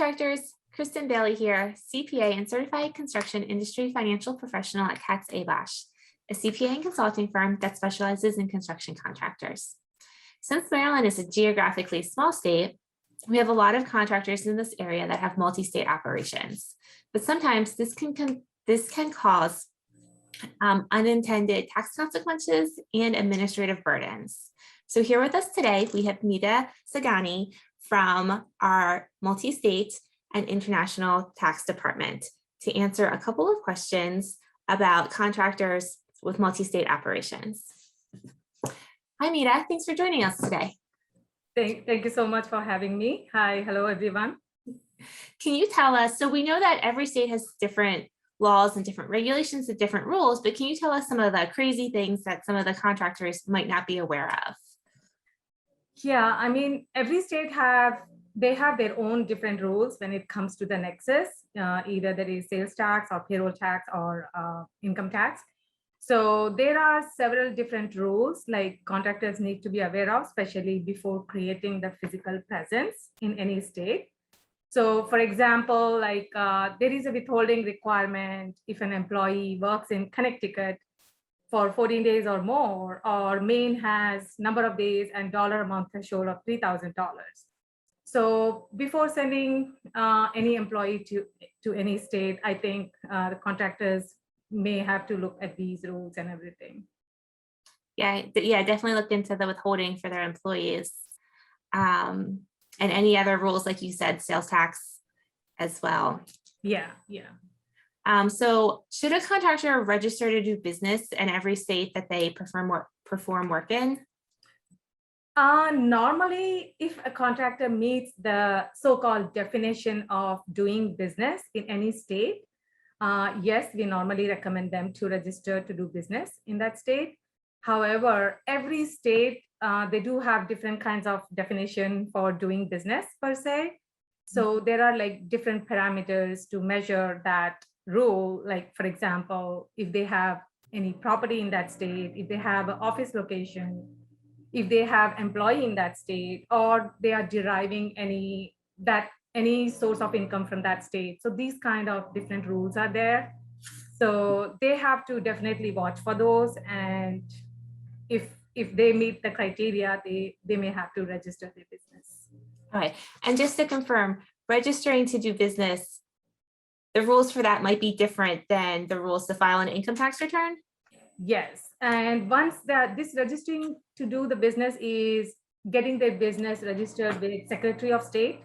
Contractors, Kristin Bailey here, CPA and Certified Construction Industry Financial Professional at Katz Abash, a CPA and consulting firm that specializes in construction contractors. Since Maryland is a geographically small state, we have a lot of contractors in this area that have multi-state operations, but sometimes this can cause unintended tax consequences and administrative burdens. So here with us today, we have Meeta Sagani from our multi-state and international tax department to answer a couple of questions about contractors with multi-state operations. Hi, Meeta. Thanks for joining us today. Thank you so much for having me. Hi, hello, everyone. Can you tell us, so we know that every state has different laws and different regulations and different rules, but can you tell us some of the crazy things that some of the contractors might not be aware of? Yeah, I mean, every state have their own different rules when it comes to the nexus, either there is sales tax or payroll tax or income tax. So there are several different rules like contractors need to be aware of, especially before creating the physical presence in any state. So for example, like there is a withholding requirement if an employee works in Connecticut for 14 days or more, or Maine has number of days and dollar amount threshold of $3,000. So before sending any employee to any state, I think the contractors may have to look at these rules and everything. Yeah, definitely look into the withholding for their employees. And any other rules, like you said, sales tax as well. Yeah. So should a contractor register to do business in every state that they perform work in? Normally, if a contractor meets the so-called definition of doing business in any state, yes, we normally recommend them to register to do business in that state. However, every state, they do have different kinds of definition for doing business per se. So there are like different parameters to measure that rule. Like, for example, if they have any property in that state, if they have an office location, if they have employee in that state, or they are deriving any source of income from that state. So these kind of different rules are there. So they have to definitely watch for those. And if they meet the criteria, they may have to register their business. All right. And just to confirm, registering to do business, the rules for that might be different than the rules to file an income tax return? Yes. And once this registering to do the business is getting their business registered with Secretary of State.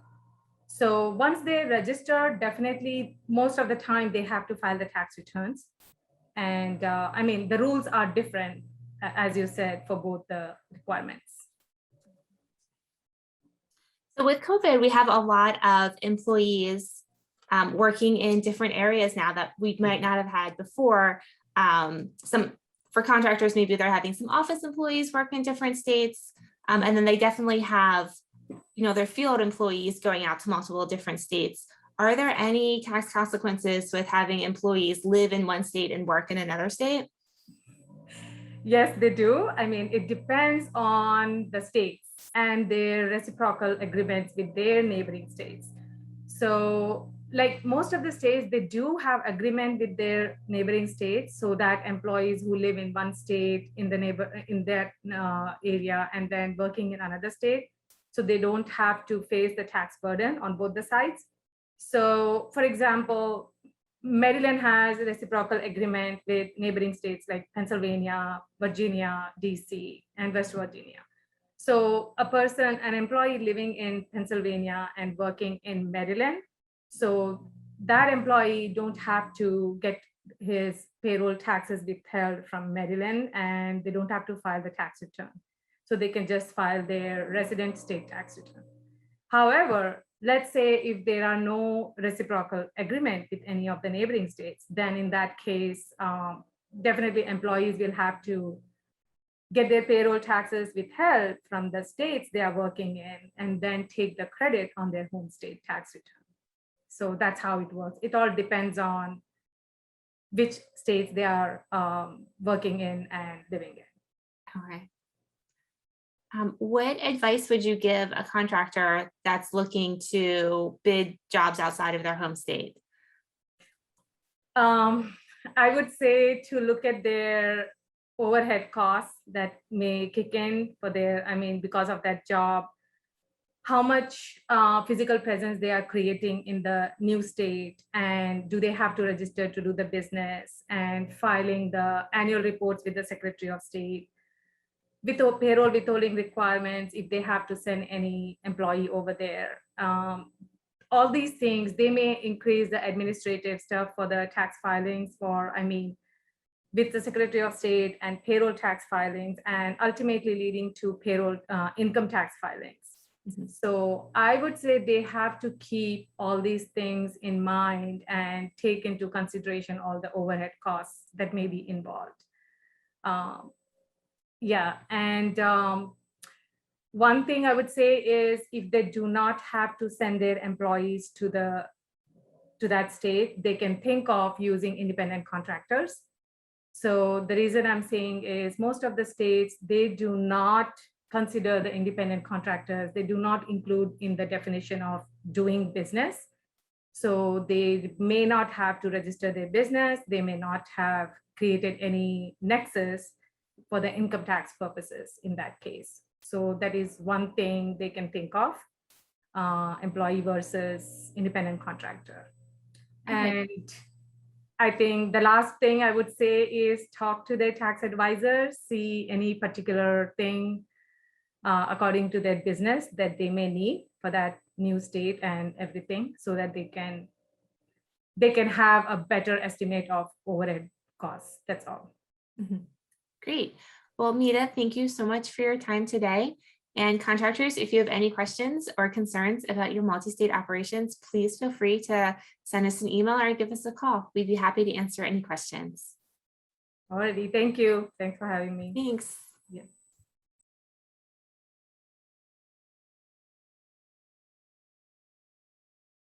So once they register, definitely most of the time they have to file the tax returns. And I mean, the rules are different, as you said, for both the requirements. So with COVID, we have a lot of employees working in different areas now that we might not have had before. For contractors, maybe they're having some office employees work in different states. And then they definitely have, their field employees going out to multiple different states. Are there any tax consequences with having employees live in one state and work in another state? Yes, they do. I mean, it depends on the states and their reciprocal agreements with their neighboring states. So like most of the states, they do have agreement with their neighboring states so that employees who live in one state in that area and then working in another state, so they don't have to face the tax burden on both the sides. So for example, Maryland has a reciprocal agreement with neighboring states like Pennsylvania, Virginia, DC, and West Virginia. So an employee living in Pennsylvania and working in Maryland, so that employee don't have to get his payroll taxes withheld from Maryland, and they don't have to file the tax return. So they can just file their resident state tax return. However, let's say if there are no reciprocal agreement with any of the neighboring states, then in that case, definitely employees will have to get their payroll taxes withheld from the states they are working in, and then take the credit on their home state tax return. So that's how it works. It all depends on which states they are working in and living in. All right. What advice would you give a contractor that's looking to bid jobs outside of their home state? I would say to look at their overhead costs that may kick in for their, I mean, because of that job, how much physical presence they are creating in the new state, and do they have to register to do the business, and filing the annual reports with the Secretary of State, with payroll withholding requirements, if they have to send any employee over there. All these things, they may increase the administrative stuff for the tax filings for, I mean, with the Secretary of State and payroll tax filings, and ultimately leading to payroll income tax filings. Mhm. So I would say they have to keep all these things in mind and take into consideration all the overhead costs that may be involved. Yeah, and one thing I would say is if they do not have to send their employees to that state, they can think of using independent contractors. So the reason I'm saying is most of the states, they do not consider the independent contractors. They do not include in the definition of doing business. So they may not have to register their business. They may not have created any nexus for the income tax purposes in that case. So that is one thing they can think of, employee versus independent contractor. Okay. And I think the last thing I would say is talk to their tax advisors, see any particular thing according to their business that they may need for that new state and everything, so that they can have a better estimate of overhead costs. That's all. Mhm. Great. Well, Mita, thank you so much for your time today. And contractors, if you have any questions or concerns about your multi-state operations, please feel free to send us an email or give us a call. We'd be happy to answer any questions. Alrighty, thank you. Thanks for having me. Thanks. Yeah.